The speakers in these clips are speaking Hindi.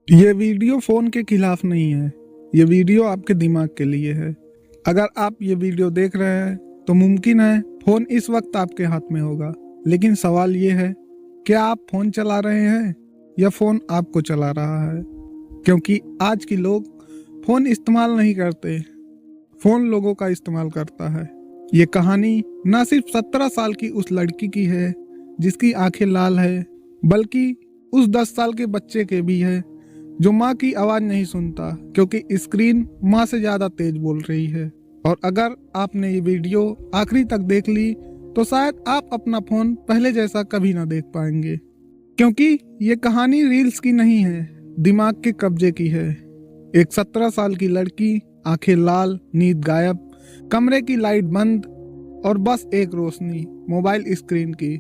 ये वीडियो फोन के खिलाफ नहीं है। ये वीडियो आपके दिमाग के लिए है। अगर आप ये वीडियो देख रहे हैं तो मुमकिन है फोन इस वक्त आपके हाथ में होगा, लेकिन सवाल ये है, क्या आप फोन चला रहे हैं या फोन आपको चला रहा है? क्योंकि आज के लोग फोन इस्तेमाल नहीं करते, फोन लोगों का इस्तेमाल करता है। ये कहानी ना सिर्फ 17 साल की उस लड़की की है जिसकी आंखें लाल है, बल्कि उस 10 साल के बच्चे के भी है जो माँ की आवाज नहीं सुनता क्योंकि स्क्रीन माँ से ज्यादा तेज बोल रही है। और अगर आपने ये वीडियो आखिरी तक देख ली तो शायद आप अपना फोन पहले जैसा कभी ना देख पाएंगे, क्योंकि ये कहानी रील्स की नहीं है, दिमाग के कब्जे की है। एक 17 साल की लड़की, आंखें लाल, नींद गायब, कमरे की लाइट बंद और बस एक रोशनी मोबाइल स्क्रीन की।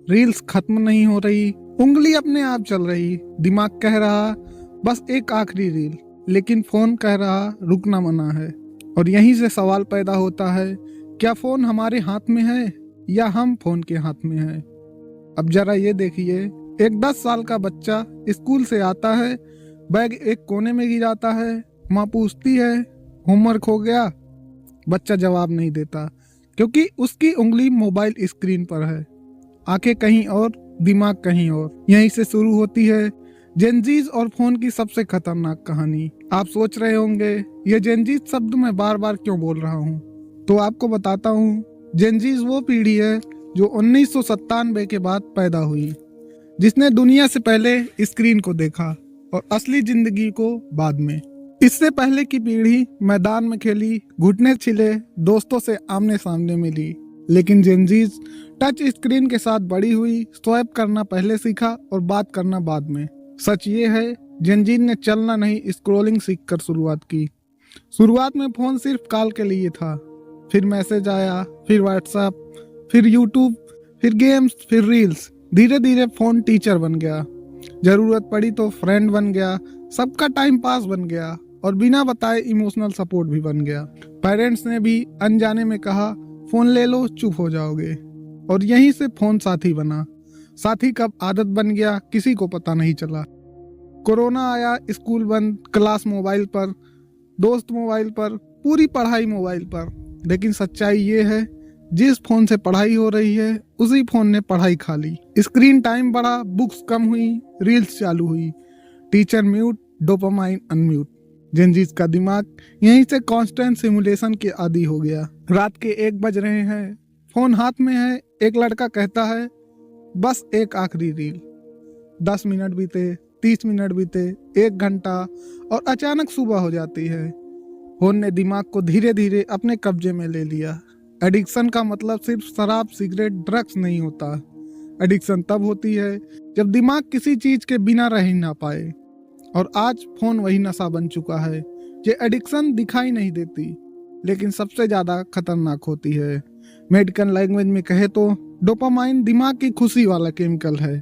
रील्स खत्म नहीं हो रही, उंगली अपने आप चल रही, दिमाग कह रहा बस एक आखिरी रील, लेकिन फोन कह रहा रुकना मना है। और यहीं से सवाल पैदा होता है, क्या फोन हमारे हाथ में है या हम फोन के हाथ में है? अब जरा ये देखिए, एक 10 साल का बच्चा स्कूल से आता है, बैग एक कोने में गिराता है, माँ पूछती है होमवर्क हो गया? बच्चा जवाब नहीं देता क्योंकि उसकी उंगली मोबाइल स्क्रीन पर है, आंखें कहीं और, दिमाग कहीं और। यहीं से शुरू होती है जेनजीज और फोन की सबसे खतरनाक कहानी। आप सोच रहे होंगे ये जेनजीज शब्द मैं बार बार क्यों बोल रहा हूँ, तो आपको बताता हूँ। जेनजीज वो पीढ़ी है जो 1997 के बाद पैदा हुई, जिसने दुनिया से पहले स्क्रीन को देखा और असली जिंदगी को बाद में। इससे पहले की पीढ़ी मैदान में खेली, घुटने छिले, दोस्तों से आमने सामने मिली, लेकिन जेनजीज टच स्क्रीन के साथ बड़ी हुई, स्वाइप करना पहले सीखा और बात करना बाद में। सच ये है, जेनजी ने चलना नहीं स्क्रॉलिंग सीखकर शुरुआत की। शुरुआत में फोन सिर्फ कॉल के लिए था, फिर मैसेज आया, फिर व्हाट्सएप, फिर यूट्यूब, फिर गेम्स, फिर रील्स। धीरे धीरे फोन टीचर बन गया, जरूरत पड़ी तो फ्रेंड बन गया, सबका टाइम पास बन गया और बिना बताए इमोशनल सपोर्ट भी बन गया। पेरेंट्स ने भी अनजाने में कहा फोन ले लो चुप हो जाओगे, और यहीं से फोन साथी बना। साथी कब आदत बन गया किसी को पता नहीं चला। कोरोना आया, स्कूल बंद, क्लास मोबाइल पर, दोस्त मोबाइल पर, पूरी पढ़ाई मोबाइल पर। लेकिन सच्चाई ये है, जिस फोन से पढ़ाई हो रही है उसी फोन ने पढ़ाई खा ली। स्क्रीन टाइम बढ़ा, बुक्स कम हुई, रील्स चालू हुई, teacher mute, dopamine unmute. Gen Zs का दिमाग यहीं से कांस्टेंट सिमुलेशन के आदी हो गया। रात के 1 बज रहे हैं, फोन हाथ में है, एक लड़का कहता है बस एक आखिरी रील। 10 मिनट बीते, 30 मिनट बीते, 1 घंटा, और अचानक सुबह हो जाती है। फोन ने दिमाग को धीरे धीरे अपने कब्जे में ले लिया। एडिक्शन का मतलब सिर्फ शराब, सिगरेट, ड्रग्स नहीं होता। एडिक्शन तब होती है जब दिमाग किसी चीज के बिना रह ही ना पाए, और आज फोन वही नशा बन चुका है। ये एडिक्शन दिखाई नहीं देती, लेकिन सबसे ज्यादा खतरनाक होती है। मेडिकल लैंग्वेज में कहे तो डोपामाइन दिमाग की खुशी वाला केमिकल है।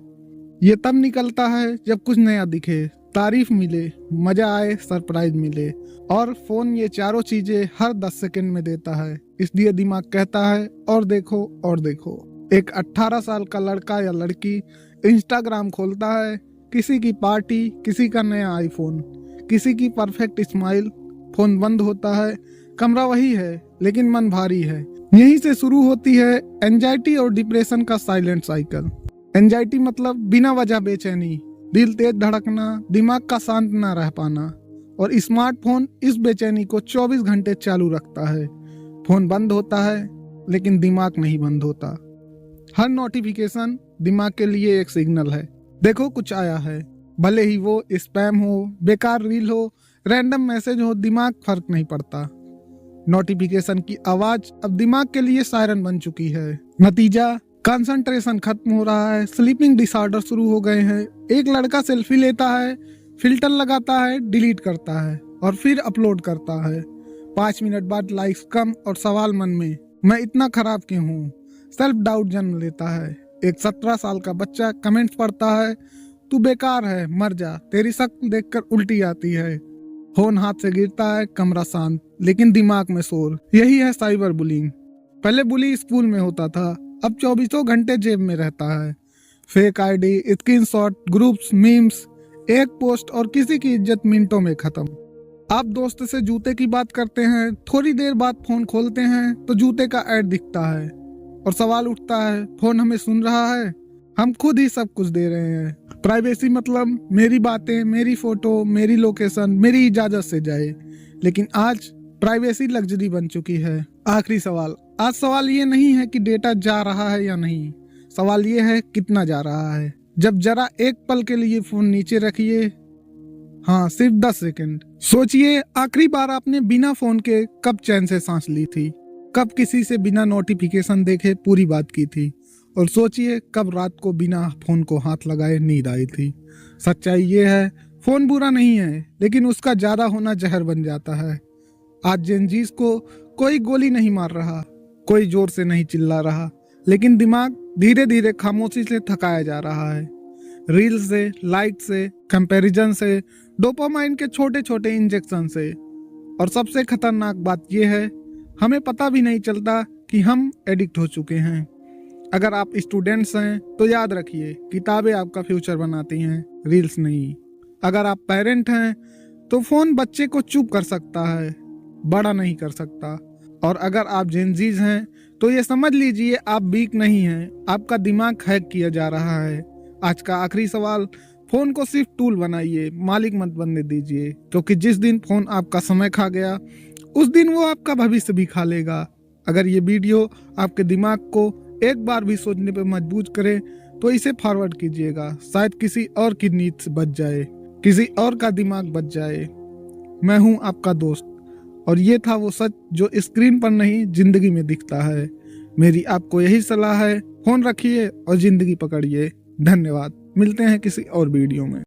ये तब निकलता है जब कुछ नया दिखे, तारीफ मिले, मजा आए, सरप्राइज मिले, और फोन ये चारों चीजें हर 10 सेकंड में देता है। इसलिए दिमाग कहता है और देखो और देखो। एक 18 साल का लड़का या लड़की इंस्टाग्राम खोलता है, किसी की पार्टी, किसी का नया आईफोन, किसी की परफेक्ट स्माइल। फोन बंद होता है, कमरा वही है लेकिन मन भारी है। यहीं से शुरू होती है एंजाइटी और डिप्रेशन का साइलेंट साइकिल। एंजाइटी मतलब बिना वजह बेचैनी, दिल तेज धड़कना, दिमाग का शांत ना रह पाना, और स्मार्टफोन इस बेचैनी को 24 घंटे चालू रखता है। फोन बंद होता है लेकिन दिमाग नहीं बंद होता। हर नोटिफिकेशन दिमाग के लिए एक सिग्नल है, देखो कुछ आया है। भले ही वो स्पैम हो, बेकार रील हो, रैंडम मैसेज हो, दिमाग फर्क नहीं पड़ता। नोटिफिकेशन की आवाज अब दिमाग के लिए सायरन बन चुकी है। नतीजा, कंसंट्रेशन खत्म हो रहा है, स्लीपिंग डिसऑर्डर शुरू हो गए हैं। एक लड़का सेल्फी लेता है, फिल्टर लगाता है, डिलीट करता है और फिर अपलोड करता है। 5 मिनट बाद लाइक्स कम और सवाल मन में, मैं इतना खराब क्यों हूँ? सेल्फ डाउट जन्म लेता है। एक 17 साल का बच्चा कमेंट्स पढ़ता है, तू बेकार है, मर जा, तेरी शक्ल देखकर उल्टी आती है। फोन हाथ से गिरता है, कमरा शांत, लेकिन दिमाग में शोर। यही है साइबर बुलिंग। पहले बुली स्कूल में होता था, अब 24 घंटे जेब में रहता है। Fake ID, screenshot, groups, memes, एक पोस्ट और किसी की इज्जत मिनटों में खत्म। आप दोस्त से जूते की बात करते हैं, थोड़ी देर बाद फोन खोलते हैं तो जूते का ऐड दिखता है और सवाल उठता है, फोन हमें सुन रहा है? हम खुद ही सब कुछ दे रहे हैं। प्राइवेसी मतलब मेरी बातें, मेरी फोटो, मेरी लोकेशन मेरी इजाजत से जाए। लेकिन आज प्राइवेसी लग्जरी बन चुकी है। आखिरी सवाल, आज सवाल ये नहीं है कि डेटा जा रहा है या नहीं, सवाल ये है कितना जा रहा है। जब जरा एक पल के लिए फोन नीचे रखिए, हाँ सिर्फ 10 सेकंड, सोचिए आखिरी बार आपने बिना फोन के कब चैन से सांस ली थी, कब किसी से बिना नोटिफिकेशन देखे पूरी बात की थी, और सोचिए कब रात को बिना फोन को हाथ लगाए नींद आई थी। सच्चाई ये है, फोन बुरा नहीं है, लेकिन उसका ज्यादा होना जहर बन जाता है। आज जेनजीज को कोई गोली नहीं मार रहा, कोई जोर से नहीं चिल्ला रहा, लेकिन दिमाग धीरे धीरे खामोशी से थकाया जा रहा है। रील से, लाइक से, कंपैरिजन से, डोपामाइन के छोटे छोटे इंजेक्शन से। और सबसे खतरनाक बात यह है, हमें पता भी नहीं चलता कि हम एडिक्ट हो चुके हैं। अगर आप स्टूडेंट्स हैं तो याद रखिए, किताबें आपका फ्यूचर बनाती हैं, रील्स नहीं। अगर आप पेरेंट हैं तो फोन बच्चे को चुप कर सकता है, बड़ा नहीं कर सकता। और अगर आप जेनजीज हैं तो ये समझ लीजिए आप वीक नहीं हैं, आपका दिमाग हैक किया जा रहा है। आज का आखिरी सवाल, फोन को सिर्फ टूल बनाइए, मालिक मत बनने दीजिए, क्योंकि जिस दिन फोन आपका समय खा गया उस दिन वो आपका भविष्य भी खा लेगा। अगर ये वीडियो आपके दिमाग को एक बार भी सोचने पर मजबूर करे तो इसे फॉरवर्ड कीजिएगा, शायद किसी और की नींद से बच जाए, किसी और का दिमाग बच जाए। मैं हूं आपका दोस्त, और ये था वो सच जो स्क्रीन पर नहीं जिंदगी में दिखता है। मेरी आपको यही सलाह है, फोन रखिए और जिंदगी पकड़िए। धन्यवाद, मिलते हैं किसी और वीडियो में।